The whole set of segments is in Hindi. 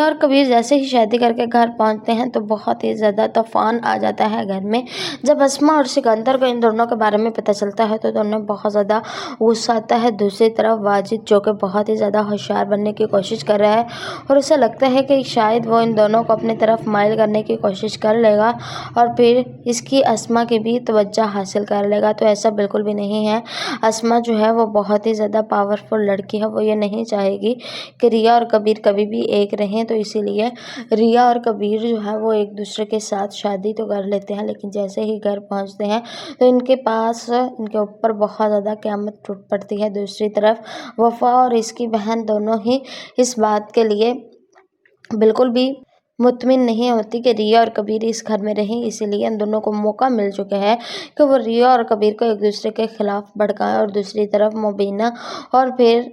और कबीर जैसे ही शादी करके घर पहुंचते हैं तो बहुत ही ज़्यादा तूफान आ जाता है घर में। जब अस्मा और सिकंदर को इन दोनों के बारे में पता चलता है तो दोनों बहुत ज़्यादा गुस्सा आता है। दूसरी तरफ वाजिद जो कि बहुत ही ज़्यादा होशियार बनने की कोशिश कर रहा है और उसे लगता है कि शायद वो इन दोनों को अपनी तरफ माइल करने की कोशिश कर लेगा और फिर इसकी अस्मा की भी तवज्जो हासिल कर लेगा। तो ऐसा बिल्कुल भी नहीं है। अस्मा जो है वो बहुत ही ज़्यादा पावरफुल लड़की है। वो ये नहीं चाहेगी कि रिया और कबीर कभी भी एक रहें, तो इसीलिए रिया और कबीर जो है वो एक दूसरे के साथ शादी तो कर लेते हैं, लेकिन जैसे ही घर पहुंचते हैं तो इनके ऊपर बहुत ज़्यादा क़यामत टूट पड़ती है। दूसरी तरफ वफ़ा और इसकी बहन दोनों ही इस बात के लिए बिल्कुल भी मुतमिन नहीं होती कि रिया और कबीर इस घर में रहें। इसीलिए इन दोनों को मौका मिल चुका है कि वो रिया और कबीर को एक दूसरे के खिलाफ भड़काएं और दूसरी तरफ मुबीना और फिर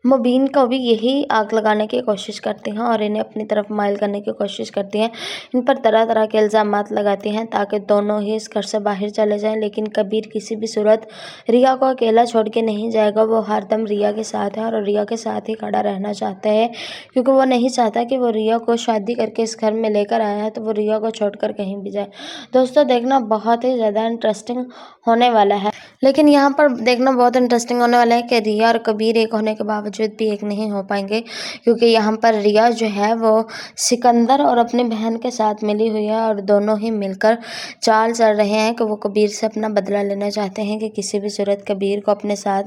मुबीन को भी यही आग लगाने की कोशिश करती हैं और इन्हें अपनी तरफ माइल करने की कोशिश करती हैं। इन पर तरह तरह के इल्ज़ामात लगाती हैं ताकि दोनों ही इस घर से बाहर चले जाएं, लेकिन कबीर किसी भी सूरत रिया को अकेला छोड़ के नहीं जाएगा। वो हरदम रिया के साथ है और रिया के साथ ही खड़ा रहना चाहता है, क्योंकि वो नहीं चाहता कि वो रिया को शादी करके इस घर में लेकर आया है तो वो रिया को छोड़कर कहीं भी जाए। दोस्तों, देखना बहुत ही ज़्यादा इंटरेस्टिंग होने वाला है, लेकिन यहाँ पर देखना बहुत इंटरेस्टिंग होने वाला है कि रिया और कबीर एक होने के बावजूद भी एक नहीं हो पाएंगे, क्योंकि यहाँ पर रिया जो है वो सिकंदर और अपनी बहन के साथ मिली हुई है और दोनों ही मिलकर चाल चल रहे हैं कि वो कबीर से अपना बदला लेना चाहते हैं कि किसी भी सूरत कबीर को अपने साथ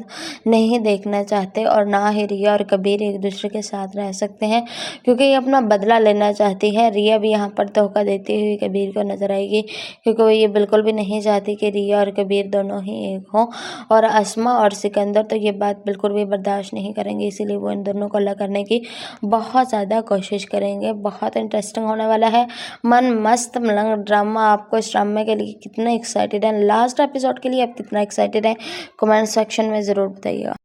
नहीं देखना चाहते और ना ही रिया और कबीर एक दूसरे के साथ रह सकते हैं, क्योंकि ये अपना बदला लेना चाहती है। रिया भी यहाँ पर धोखा देती हुई कबीर को नजर आएगी, क्योंकि वो ये बिल्कुल भी नहीं चाहती कि रिया और कबीर दोनों ही एक हों, और अस्मा और सिकंदर तो ये बात बिल्कुल भी बर्दाश्त नहीं करेंगे। इसीलिए वो इन दोनों को अलग करने की बहुत ज़्यादा कोशिश करेंगे। बहुत इंटरेस्टिंग होने वाला है, मन मस्त मलंग ड्रामा। आपको इस ड्रामे के लिए कितना एक्साइटेड है, लास्ट एपिसोड के लिए आप कितना एक्साइटेड है, कमेंट सेक्शन में ज़रूर बताइएगा।